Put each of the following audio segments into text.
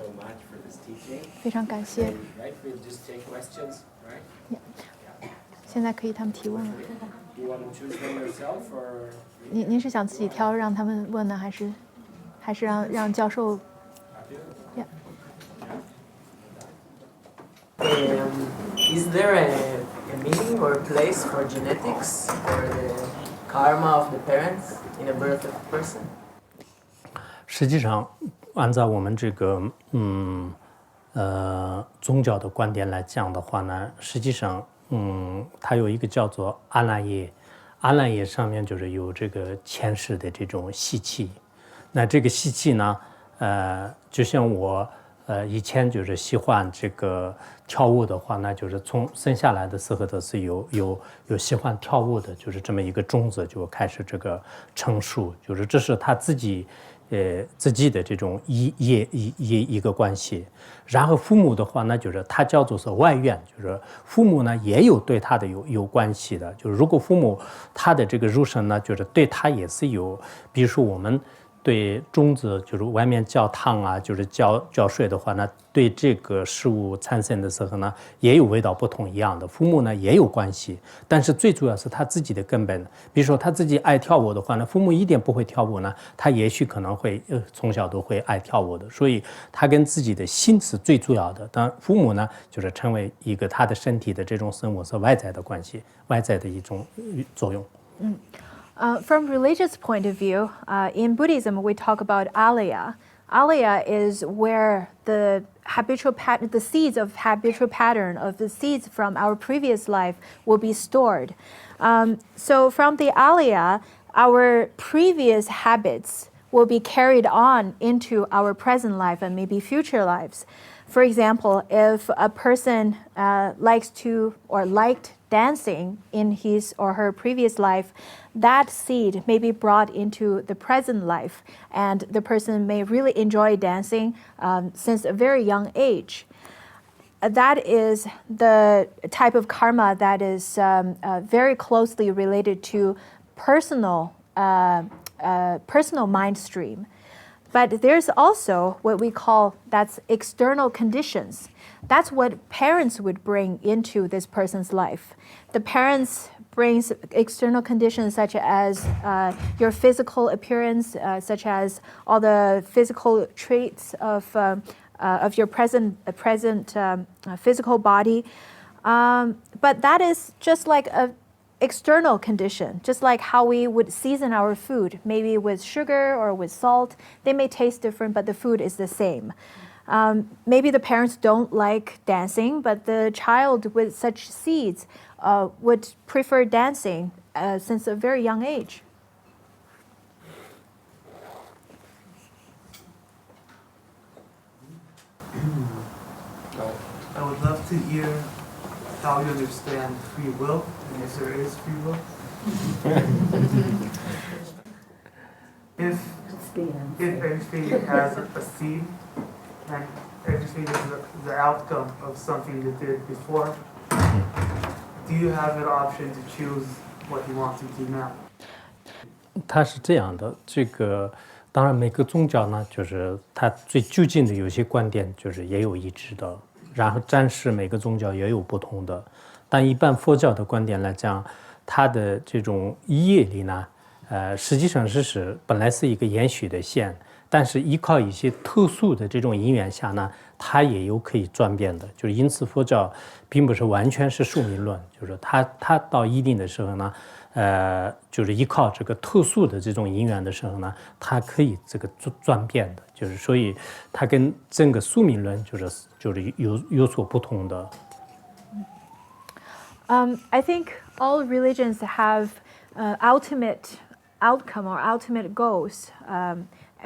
so much for this teaching. 非常感谢。 Right, we'll just take questions, right? Yeah. 现在可以他们提问了。 You want to choose them yourself, or? 您是想自己挑让他们问呢，还是让教授 ？Yeah. Is there a meaning or a place for genetics or the karma of the parents in the birth of a person? 实际上，按照我们这个宗教的观点来讲的话呢，实际上它有一个叫做阿赖耶，阿赖耶上面就是有这个前世的这种习气。那这个习气呢，就像我以前就是喜欢这个跳舞的话，那就是从生下来的时候都是有喜欢跳舞的，就是这么一个种子就开始这个成熟，就是这是他自己的这种一个关系。然后父母的话呢，就是他叫做是外缘，就是父母呢也有对他的有关系的。就是如果父母他的这个入生呢，就是对他也是有，比如说我们对种子就是外面浇汤啊，就是浇水的话呢，对这个食物产生的时候呢，也有味道不同一样的。父母呢也有关系，但是最主要是他自己的根本。比如说他自己爱跳舞的话呢，父母一点不会跳舞呢，他也许可能会从小都会爱跳舞的。所以他跟自己的心是最主要的。当父母呢，就是成为一个他的身体的这种生物是外在的关系，外在的一种作用。From religious point of view, in Buddhism we talk about alaya. Alaya is where the seeds of habitual pattern of the seeds from our previous life will be stored. So from the alaya, our previous habits will be carried on into our present life and maybe future lives. For example, if a person liked dancing in his or her previous life, that seed may be brought into the present life, and the person may really enjoy dancing since a very young age. That is the type of karma that is very closely related to personal mind stream. But there's also what we call that's external conditions. That's what parents would bring into this person's life. The parents brings external conditions such as your physical appearance, such as all the physical traits of your present physical body. But that is just like a external condition, just like how we would season our food, maybe with sugar or with salt. They may taste different, but the food is the same. Maybe the parents don't like dancing, but the child with such seeds would prefer dancing since a very young age. I would love to hear how you understand free will, and if there is free will. If everything has a seed, and everything is the outcome of something you did before, do you have an option to choose what you want to do now? 它是这样的，这个当然每个宗教呢，就是它最究竟的有些观点就是也有一致的，然后暂时每个宗教也有不同的，但一般佛教的观点来讲，它的这种业力呢，实际上是本来是一个延续的线，但是依靠一些特殊的这种因缘下呢，它也有可以转变的，就是因此佛教并不是完全是宿命论，就是它到一定的时候呢，就是依靠这个特殊的这种因缘的时候呢，它可以这个转变的，就是所以它跟整个宿命论就是有所不同的。I think all religions have ultimate outcome or ultimate goals,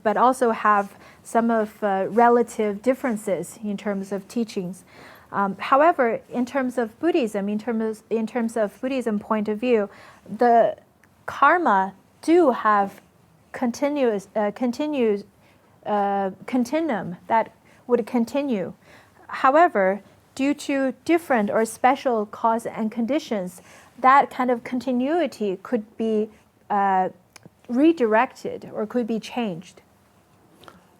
but also have some of relative differences in terms of teachings. However, in terms of Buddhism, in terms of Buddhism point of view, the karma do have continuum that would continue. However, due to different or special cause and conditions, that kind of continuity could be redirected or could be changed.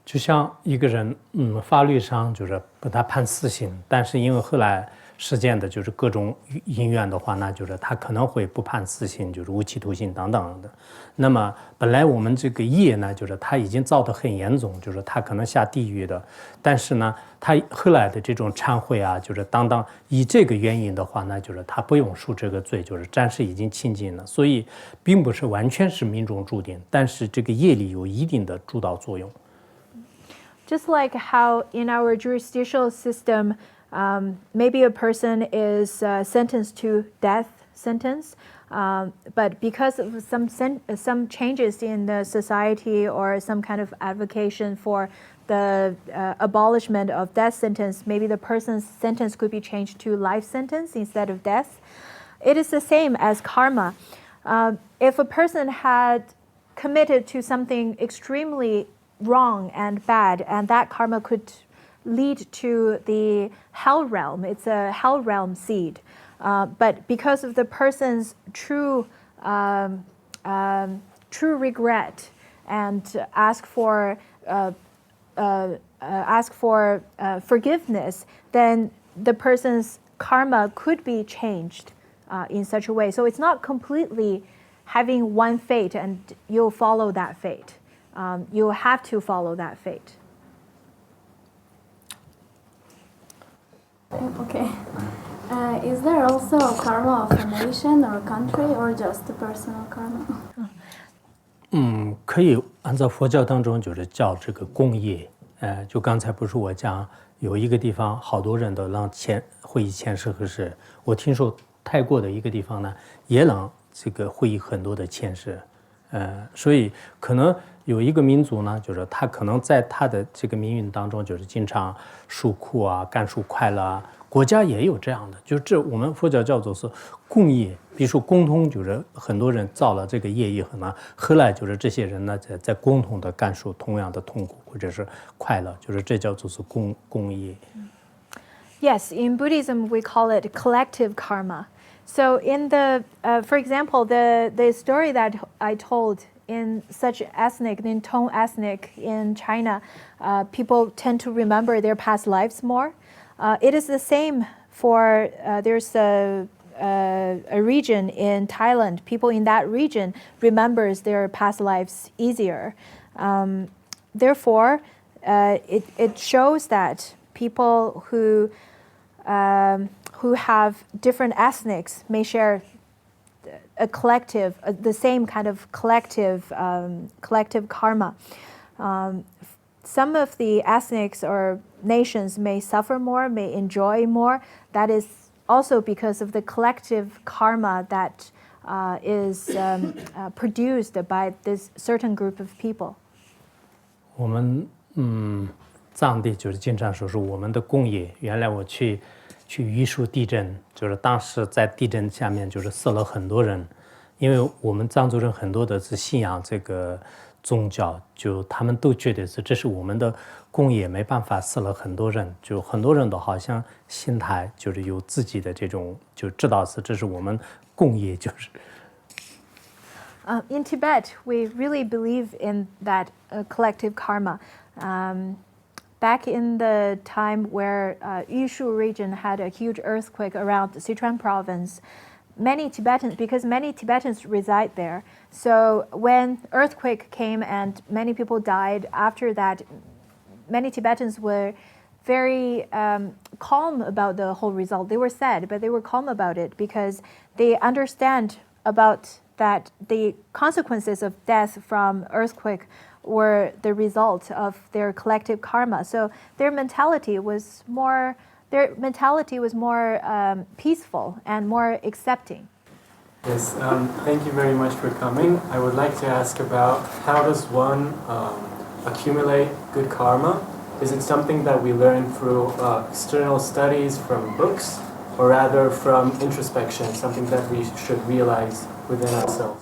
就像一个人，法律上就是把他判死刑，但是因为后来实践的就是各种因缘的话，那就是他可能会不判死刑，就是无期徒刑等等的。那么本来我们这个业呢，就是他已经造得很严重，就是他可能下地狱的，但是呢，他后来的这种忏悔啊，就是当以这个原因的话呢，就是他不用赎这个罪，就是暂时已经清净了，所以并不是完全是命中注定，但是这个业力有一定的主导作用。Just like how in our jurisdictional system, maybe a person is sentenced to death sentence, but because of some changes in the society or some kind of advocacy for the abolishment of death sentence, maybe the person's sentence could be changed to life sentence instead of death. It is the same as karma. If a person had committed to something extremely wrong and bad, and that karma could lead to the hell realm. It's a hell realm seed. But because of the person's true regret and ask for forgiveness, then the person's karma could be changed in such a way. So it's not completely having one fate and you'll follow that fate. You have to follow that fate. Okay. Is there also a karma of a nation or a country, or just a personal karma? 可以按照佛教当中就是叫这个共业。就刚才不是我讲有一个地方好多人都让会议前世和世，我听说泰国的一个地方呢也让这个会议很多的前世。所以可能有一个民族呢，就是他可能在他的这个命运当中，就是经常受苦啊，感受快乐啊。国家也有这样的，就是这我们佛教叫做是共业，比如说共同，就是很多人造了这个业以后呢，后来就是这些人呢在共同的感受同样的痛苦或者是快乐，就是这叫做是共业。Yes, in Buddhism we call it collective karma. So in for example, the story that I told in such in Tong ethnic in China, people tend to remember their past lives more. It is the same for there's a region in Thailand. People in that region remembers their past lives easier. Therefore, it shows that people who have different ethnics may share a collective, the same kind of collective karma. Some of the ethnics or nations may suffer more, may enjoy more. That is also because of the collective karma that is produced by this certain group of people. 我们藏地就是经常说是我们的共业。原来我去玉树地震，就是当时在地震下面就是死了很多人，因为我们藏族人很多的是信仰这个宗教，就他们都觉得这是我们的共业，没办法死了很多人，就很多人都好像心态就是有自己的这种，就知道这是我们共业，就是。In Tibet, we really believe in that collective karma. Back in the time where Yushu region had a huge earthquake around the Sichuan province, because many Tibetans reside there. So when earthquake came and many people died, after that, many Tibetans were very calm about the whole result. They were sad, but they were calm about it because they understand about that the consequences of death from earthquake were the result of their collective karma. So their mentality was more peaceful and more accepting. Yes, thank you very much for coming. I would like to ask about how does one accumulate good karma? Is it something that we learn through external studies from books, or rather from introspection, something that we should realize within ourselves?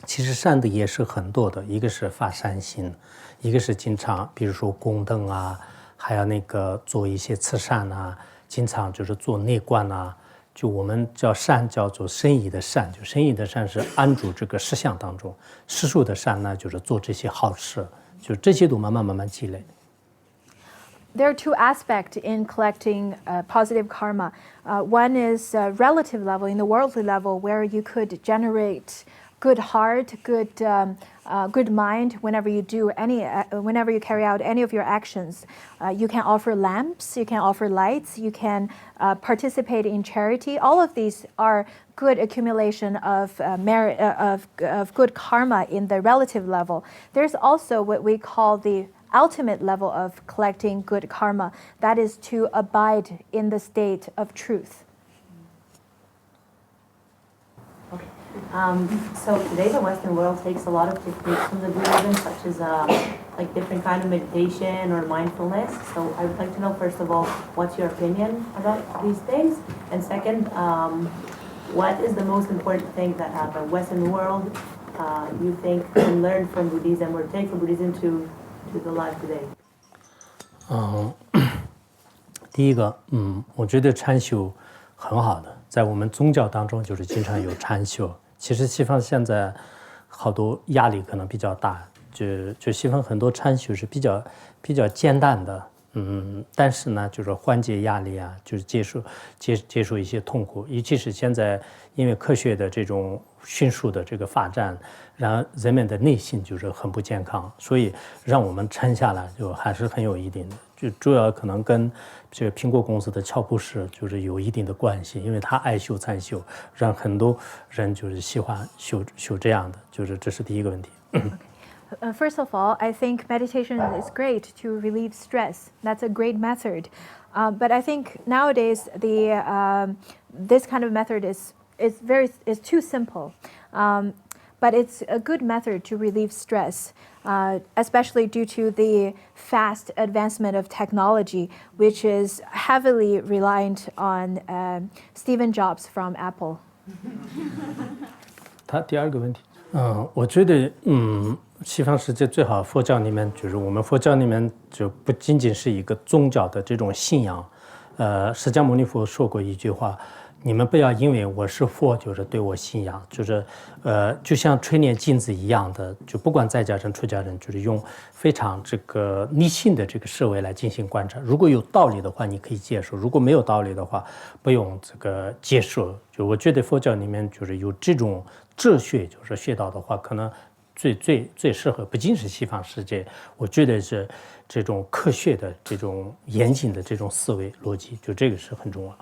其实善的也是很多的，一个是发善心，一个是经常比如说供灯啊，还有那个做一些慈善啊，经常就是做内观啊，就我们叫善叫做身意的善，就身意的善是安住这个实相当中，世俗的善呢就是做这些好事，就这些都慢慢积累。There are two aspects in collecting positive karma. One is relative level, in the worldly level, where you could generate good heart, good mind whenever you whenever you carry out any of your actions. You can offer lamps, you can offer lights, you can participate in charity. All of these are good accumulation of merit of good karma in the relative level. There's also what we call the ultimate level of collecting good karma, that is to abide in the state of truth. So today the Western world takes a lot of techniques from the Buddhism, such as like different kind of meditation or mindfulness. So I would like to know, first of all, what's your opinion about these things? And second, what is the most important thing that the Western world you think can learn from Buddhism or take from Buddhism to the life today? 第一个，我觉得禅修很好的，在我们宗教当中就是经常有禅修。其实西方现在好多压力可能比较大，就西方很多禅修是比较简单的，但是呢，就是缓解压力啊，就是接受一些痛苦，尤其是现在因为科学的这种迅速的这个发展，让人们的内心就是很不健康，所以让我们沉下来就还是很有一定的，就主要可能跟这个苹果公司的乔布斯就是有一定的关系，因为他爱修禅修，让很多人就是喜欢修这样的，就是这是第一个问题。First of all, I think meditation is great to relieve stress. That's a great method. But I think nowadays this kind of method is too simple. But it's a good method to relieve stress, especially due to the fast advancement of technology, which is heavily reliant on Steve Jobs from Apple. 他第二个问题，我觉得，西方世界最好佛教里面，就是我们佛教里面就不仅仅是一个宗教的这种信仰。释迦牟尼佛说过一句话，你们不要因为我是佛就是对我信仰，就是就像垂帘镜子一样的，就不管在家人出家人，就是用非常这个理性的这个思维来进行观察。如果有道理的话，你可以接受；如果没有道理的话，不用这个接受。就我觉得佛教里面就是有这种哲学，就是学到的话，可能最适合不仅是西方世界，我觉得是这种科学的这种严谨的这种思维逻辑，就这个是很重要。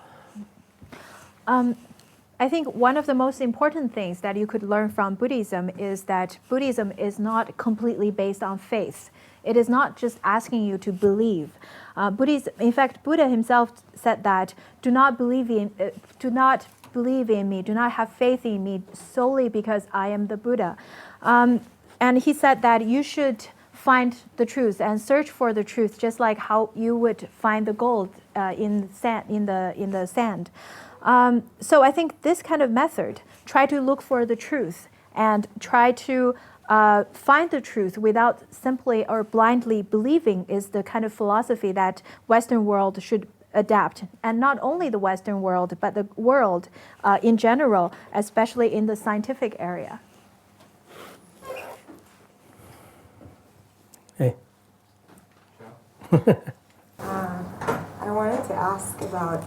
I think one of the most important things that you could learn from Buddhism is that Buddhism is not completely based on faith. It is not just asking you to believe. In fact, Buddha himself said that do not believe in me, do not have faith in me solely because I am the Buddha. And he said that you should find the truth and search for the truth, just like how you would find the gold in the sand. So I think this kind of method, try to look for the truth and try to find the truth without simply or blindly believing, is the kind of philosophy that Western world should adapt. And not only the Western world, but the world in general, especially in the scientific area. Hey. I wanted to ask about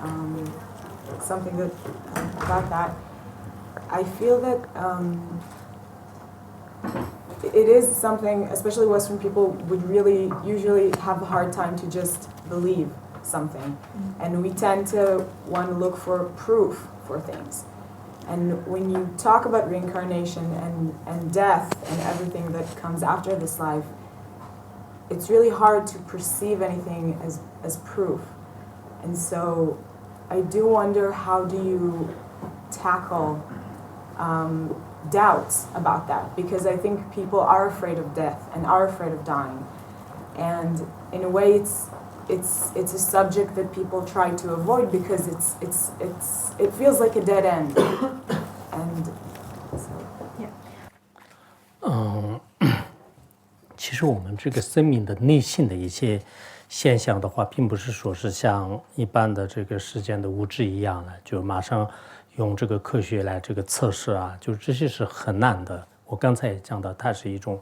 something about that. I feel that it is something, especially Western people would really usually have a hard time to just believe something. And we tend to want to look for proof for things. And when you talk about reincarnation and death and everything that comes after this life, it's really hard to perceive anything as proof. And so I do wonder, how do you tackle doubts about that? Because I think people are afraid of death and are afraid of dying. And in a way, it's a subject that people try to avoid because it feels like a dead end. And so, yeah. 其实我们这个生命的内心的一些现象的话，并不是说是像一般的这个世间的物质一样的，就马上用这个科学来这个测试啊，就这些是很难的。我刚才也讲到，它是一种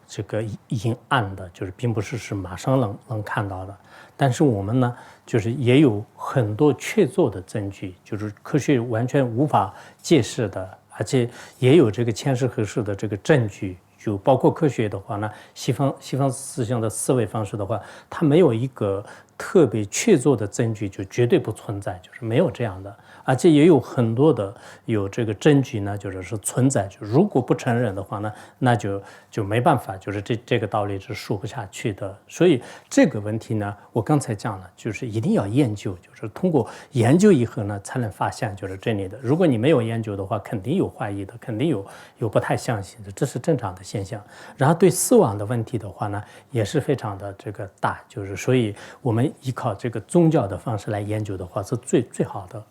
这个阴暗的，就是并不是马上能看到的。但是我们呢，就是也有很多确凿的证据，就是科学完全无法解释的，而且也有这个前世合适的这个证据。就包括科学的话呢，西方思想的思维方式的话，它没有一个特别确凿的证据，就绝对不存在，就是没有这样的。而且也有很多的有这个证据呢，就是存在。就如果不承认的话呢，那就没办法，就是这个道理是说不下去的。所以这个问题呢，我刚才讲了，就是一定要研究，就是通过研究以后呢，才能发现就是真理的。如果你没有研究的话，肯定有怀疑的，肯定有不太相信的，这是正常的现象。然后对死亡的问题的话呢，也是非常的这个大，就是所以我们依靠这个宗教的方式来研究的话，是最好的。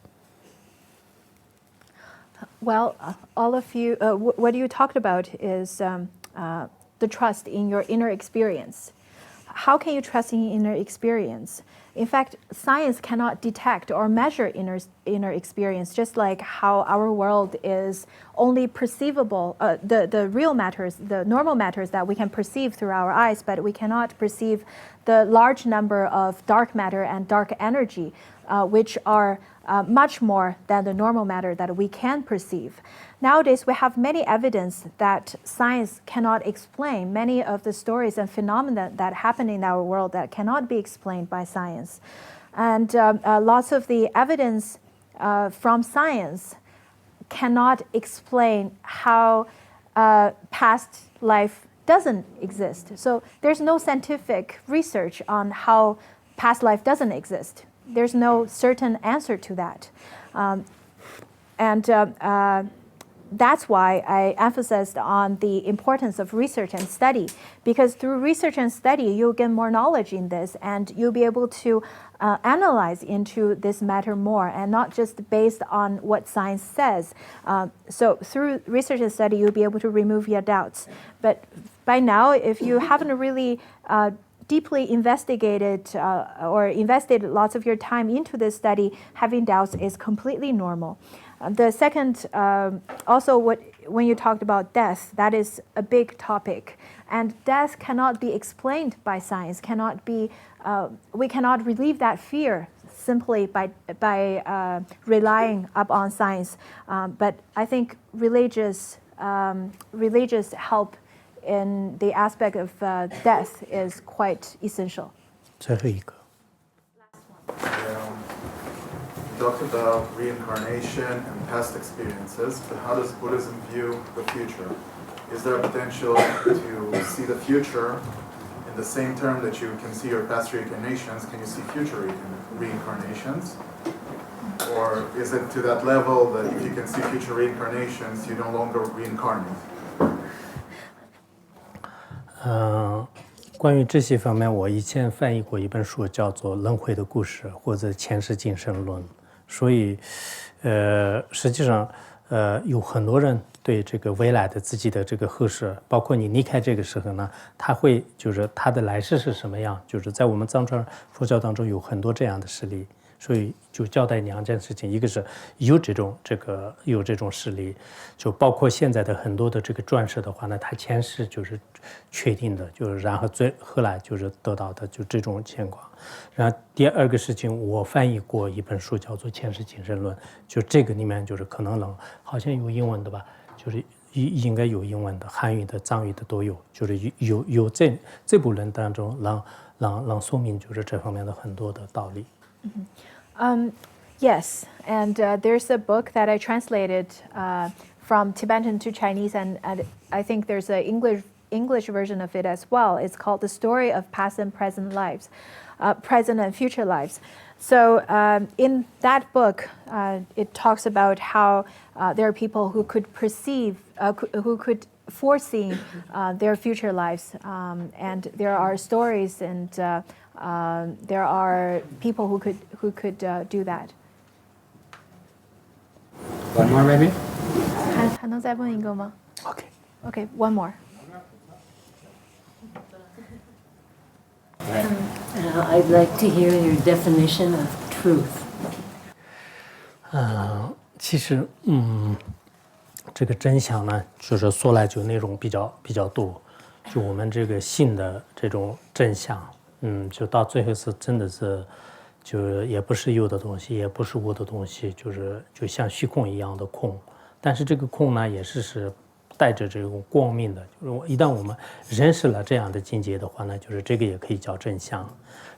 Well, all of you, what you talked about is the trust in your inner experience. How can you trust in inner experience? In fact, science cannot detect or measure inner experience, just like how our world is only perceivable, the real matters, the normal matters that we can perceive through our eyes, but we cannot perceive the large number of dark matter and dark energy, which are much more than the normal matter that we can perceive. Nowadays, we have many evidence that science cannot explain many of the stories and phenomena that happen in our world that cannot be explained by science. And lots of the evidence from science cannot explain how past life doesn't exist. So there's no scientific research on how past life doesn't exist. There's no certain answer to that. That's why I emphasized on the importance of research and study, because through research and study, you'll get more knowledge in this, and you'll be able to analyze into this matter more, and not just based on what science says. So through research and study, you'll be able to remove your doubts. But by now, if you haven't really deeply investigated or invested lots of your time into this study, having doubts is completely normal. The second, also when you talked about death, that is a big topic. And death cannot be explained by science, we cannot relieve that fear simply by relying upon science. But I think religious help in the aspect of death is quite essential. 最后一个。You talked about reincarnation and past experiences, but how does Buddhism view the future? Is there a potential to see the future in the same term that you can see your past reincarnations? Can you see future reincarnations? Or is it to that level that if you can see future reincarnations, you no longer reincarnate? 关于这些方面，我以前翻译过一本书，叫做《轮回的故事》或者《前世今生论》。所以，实际上，有很多人对这个未来的自己的这个后世，包括你离开这个时候呢，他会就是他的来世是什么样，就是在我们藏传佛教当中有很多这样的事例。所以就交代两件事情，一个是有这种事例，就包括现在的很多的这个转世的话呢，它前世就是确定的，就是然后后来就是得到的就这种情况。然后第二个事情，我翻译过一本书叫做《前世今生论》，就这个里面就是可能好像有英文的吧，就是应该有英文的、汉语的、藏语的都有，就是有这部论当中让说明就是这方面的很多的道理。Yes, and there's a book that I translated from Tibetan to Chinese, and I think there's an English version of it as well. It's called The Story of Past and Present Lives, Present and Future Lives. So in that book, it talks about how there are people who could perceive, who could foresee their future lives, and there are stories and there are people who could do that. One more maybe? 还能再问一个吗 Okay, one more. I'd like to hear your definition of truth. 其实这个真相呢，就是说来就内容比较多。就我们这个信的这种真相，就到最后是真的是，就也不是有的东西，也不是无的东西，就像虚空一样的空。但是这个空呢，也是带着这种光明的。就是一旦我们认识了这样的境界的话呢，就是这个也可以叫真相。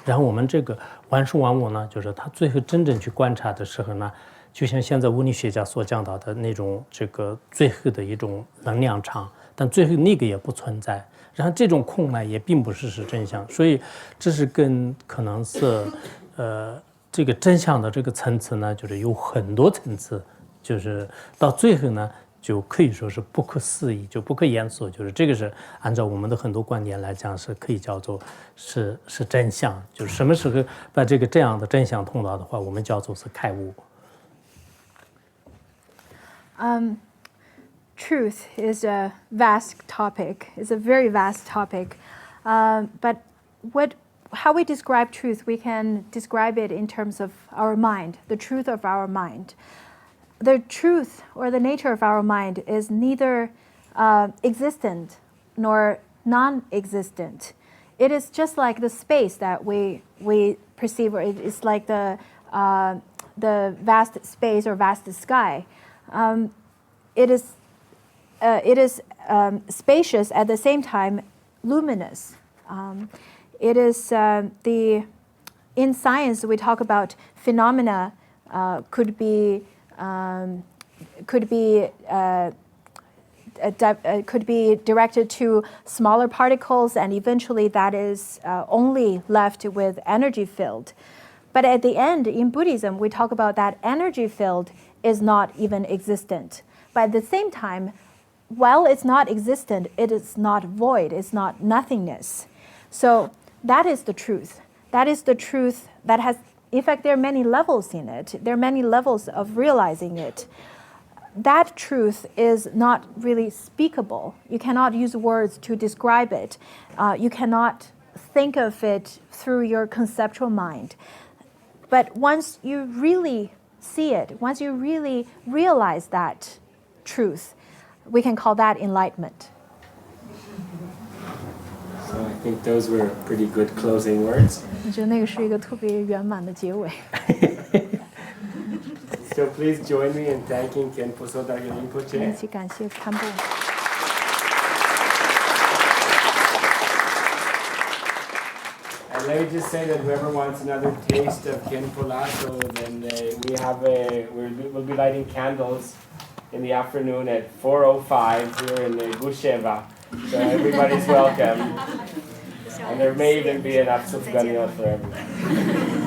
然后我们这个万事万物呢，就是他最后真正去观察的时候呢，就像现在物理学家所讲到的那种这个最后的一种能量场，但最后那个也不存在。然后这种空呢，也并不是真相，所以这是跟可能是这个真相的这个层次呢，就是有很多层次，就是到最后呢，就可以说是不可思议，就不可言说，就是这个是按照我们的很多观点来讲，是可以叫做是真相。就是什么时候把这样的真相通达的话，我们叫做是开悟。Truth is a vast topic. It's a very vast topic. But how we describe truth, we can describe it in terms of our mind, the truth of our mind. The truth or the nature of our mind is neither existent nor non-existent. It is just like the space that we perceive, or it is like the vast space or vast sky. It is spacious at the same time luminous. It is in science we talk about phenomena could be directed to smaller particles, and eventually that is only left with energy field. But at the end, in Buddhism, we talk about that energy field is not even existent. But at the same time, while it's not existent, it is not void, it's not nothingness. So that is the truth. That is the truth that has, in fact, there are many levels in it. There are many levels of realizing it. That truth is not really speakable. You cannot use words to describe it. You cannot think of it through your conceptual mind. But once you really see it, once you really realize that truth, we can call that enlightenment. So I think those were pretty good closing words. 我觉得那个是一个特别圆满的结尾。So please join me in thanking Khenpo Soda Rinpoche. 一起感谢堪布。And let me just say that whoever wants another taste of Khenpo Lasso, then we'll be lighting candles in the afternoon at 4:05 here in Gusheva. So everybody's welcome. And there may even be enough sufganiyot for everyone.